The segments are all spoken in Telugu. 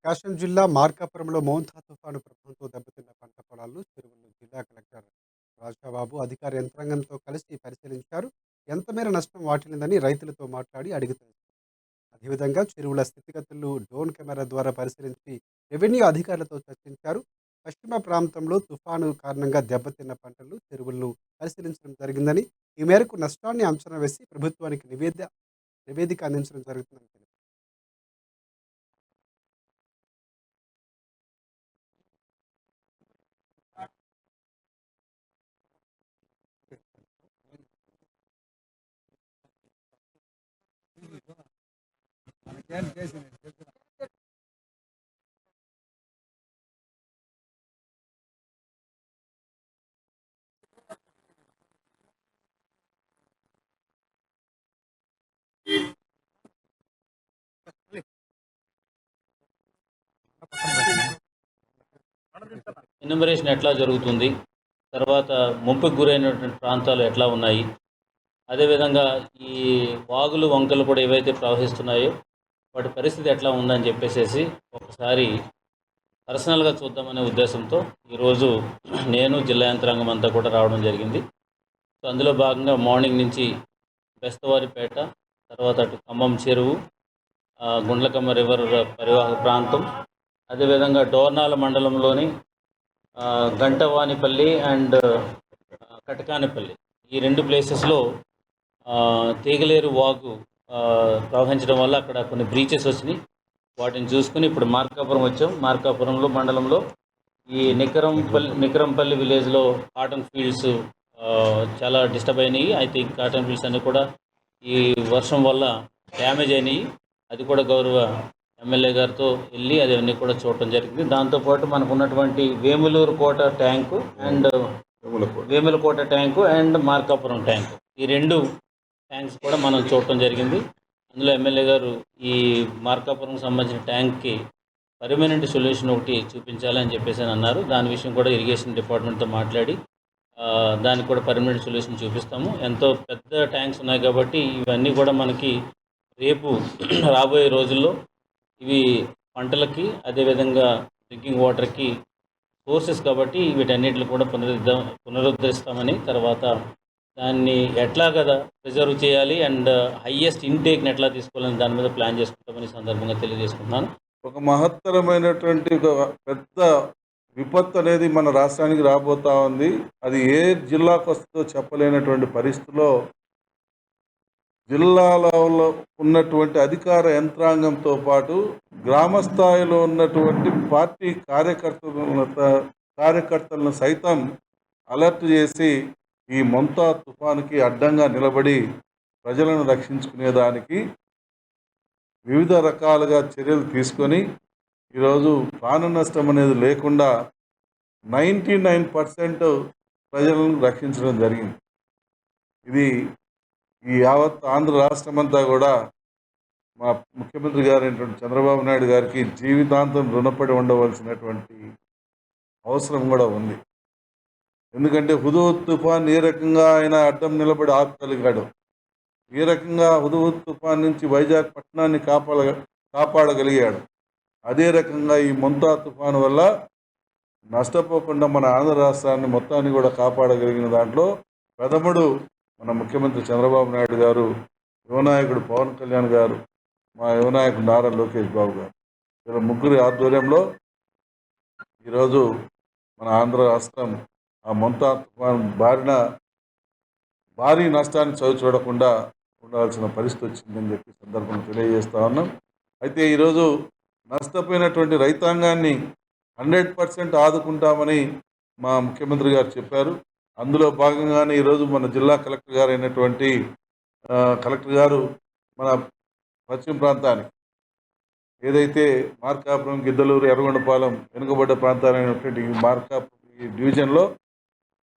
ప్రకాశం జిల్లా మార్కాపురంలో మోంతా తుఫాను ప్రభావంతో దెబ్బతిన్న పంట పొలాలు, చెరువులను జిల్లా కలెక్టర్ రాజాబాబు అధికార యంత్రాంగంతో కలిసి పరిశీలించారు. ఎంత మేర నష్టం వాటిల్లిందని రైతులతో మాట్లాడి అడిగి తెలుసుకున్నారు. అదేవిధంగా చెరువుల స్థితిగతులు డ్రోన్ కెమెరా ద్వారా పరిశీలించి రెవెన్యూ అధికారులతో చర్చించారు. పశ్చిమ ప్రాంతంలో తుఫాను కారణంగా దెబ్బతిన్న పంటలు, చెరువులను పరిశీలించడం జరిగిందని, ఈ మేరకు నష్టాన్ని అంచనా వేసి ప్రభుత్వానికి నివేదిక అందించడం జరుగుతుందని తెలిపారు. ఎన్యుమరేషన్ ఎట్లా జరుగుతుంది, తర్వాత ముంపుకు గురైనటువంటి ప్రాంతాలు ఎట్లా ఉన్నాయి, అదేవిధంగా ఈ వాగులు వంకలు కూడా ఏవైతే ప్రవహిస్తున్నాయో వాటి పరిస్థితి ఎట్లా ఉందని చెప్పేసి ఒకసారి పర్సనల్గా చూద్దామనే ఉద్దేశంతో ఈరోజు నేను జిల్లా యంత్రాంగం అంతా కూడా రావడం జరిగింది. సో అందులో భాగంగా మార్నింగ్ నుంచి బెస్తవారిపేట, తర్వాత అటు ఖమ్మం చెరువు, గుండ్లకమ్మ రివర్ పరివాహక ప్రాంతం, అదేవిధంగా డోర్నాల మండలంలోని గంటవానిపల్లి అండ్ కటకానిపల్లి ఈ రెండు ప్లేసెస్లో తీగలేరు వాగు ప్రవహించడం వల్ల అక్కడ కొన్ని బ్రీచెస్ వచ్చినాయి. వాటిని చూసుకుని ఇప్పుడు మార్కాపురం వచ్చాం. మార్కాపురంలో మండలంలో ఈ నికరంపల్లి విలేజ్లో కాటన్ ఫీల్డ్స్ చాలా డిస్టర్బ్ అయినాయి. అయితే ఈ కాటన్ ఫీల్డ్స్ అన్నీ కూడా ఈ వర్షం వల్ల డ్యామేజ్ అయినాయి. అది కూడా గౌరవ ఎమ్మెల్యే గారితో వెళ్ళి అవన్నీ కూడా చూడటం జరిగింది. దాంతోపాటు మనకు ఉన్నటువంటి Vemulakota tank and Markapuram tank, ఈ రెండు ట్యాంక్స్ కూడా మనం చూడటం జరిగింది. అందులో ఎమ్మెల్యే గారు ఈ మార్కాపురం సంబంధించిన ట్యాంక్కి పర్మనెంట్ సొల్యూషన్ ఒకటి చూపించాలని చెప్పేసి అన్నారు. దాని విషయం కూడా ఇరిగేషన్ డిపార్ట్మెంట్తో మాట్లాడి దానికి కూడా పర్మనెంట్ సొల్యూషన్ చూపిస్తాము. ఎంతో పెద్ద ట్యాంక్స్ ఉన్నాయి కాబట్టి ఇవన్నీ కూడా మనకి రేపు రాబోయే రోజుల్లో ఇవి పంటలకి, అదేవిధంగా డ్రింకింగ్ వాటర్కి సోర్సెస్ కాబట్టి వీటన్నిటిని కూడా పునరుద్ధరిస్తామని, తర్వాత దాన్ని ఎట్లా కదా ప్రిజర్వ్ చేయాలి అండ్ హయ్యెస్ట్ ఇంటేక్ని ఎట్లా తీసుకోవాలని దాని మీద ప్లాన్ చేసుకుంటామని సందర్భంగా తెలియజేసుకుంటున్నాను. ఒక మహత్తరమైనటువంటి ఒక పెద్ద విపత్తు అనేది మన రాష్ట్రానికి రాబోతా ఉంది. అది ఏ జిల్లాకు వస్తుందో చెప్పలేనటువంటి పరిస్థితిలో జిల్లాలో ఉన్నటువంటి అధికార యంత్రాంగంతో పాటు గ్రామ స్థాయిలో ఉన్నటువంటి పార్టీ కార్యకర్తలను సైతం అలర్ట్ చేసి ఈ మొంతా తుఫానుకి అడ్డంగా నిలబడి ప్రజలను రక్షించుకునేదానికి వివిధ రకాలుగా చర్యలు తీసుకొని ఈరోజు ప్రాణ నష్టం అనేది లేకుండా 99% ప్రజలను రక్షించడం జరిగింది. ఇది ఈ యావత్ ఆంధ్ర రాష్ట్రమంతా కూడా మా ముఖ్యమంత్రి గారైనటువంటి చంద్రబాబు నాయుడు గారికి జీవితాంతం రుణపడి ఉండవలసినటువంటి అవసరం కూడా ఉంది. ఎందుకంటే హుదూద్ తుఫాన్ ఏ రకంగా ఆయన అడ్డం నిలబడి ఆపగలిగాడు, ఏ రకంగా హుదూద్ తుఫాన్ నుంచి వైజాగ్ పట్టణాన్ని కాపాడగలిగాడు, అదే రకంగా ఈ మొంతా తుఫాను వల్ల నష్టపోకుండా మన ఆంధ్ర రాష్ట్రాన్ని మొత్తాన్ని కూడా కాపాడగలిగిన దాంట్లో ప్రథముడు మన ముఖ్యమంత్రి చంద్రబాబు నాయుడు గారు, యువనాయకుడు పవన్ కళ్యాణ్ గారు, మా యువనాయకుడు నారా లోకేష్ బాబు గారు, వీళ్ళ ముగ్గురి ఆధ్వర్యంలో ఈరోజు మన ఆంధ్ర రాష్ట్రం ఆ మొంతా తుఫాన్ భారీ నష్టాన్ని చూడకుండా ఉండాల్సిన పరిస్థితి వచ్చిందని చెప్పి సందర్భంగా తెలియజేస్తా ఉన్నాం. అయితే ఈరోజు నష్టపోయినటువంటి రైతాంగాన్ని 100% ఆదుకుంటామని మా ముఖ్యమంత్రి గారు చెప్పారు. అందులో భాగంగానే ఈరోజు మన జిల్లా కలెక్టర్ గారు అయినటువంటి కలెక్టర్ గారు మన పశ్చిమ ప్రాంతానికి ఏదైతే మార్కాపురం, గిద్దలూరు, ఎర్రగొండపాలెం వెనుకబడ్డ ప్రాంతాలైనటువంటి ఈ డివిజన్లో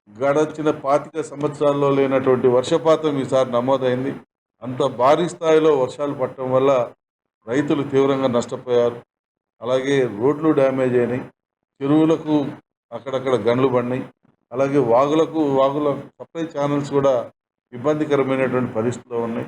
గడచిన 25 సంవత్సరాల్లో లేనటువంటి వర్షపాతం ఈసారి నమోదైంది. అంత భారీ స్థాయిలో వర్షాలు పడటం వల్ల రైతులు తీవ్రంగా నష్టపోయారు. అలాగే రోడ్లు డ్యామేజ్ అయినాయి, చెరువులకు అక్కడక్కడ గండ్లు పడినాయి, అలాగే వాగుల సప్లై ఛానల్స్ కూడా ఇబ్బందికరమైనటువంటి పరిస్థితిలో ఉన్నాయి.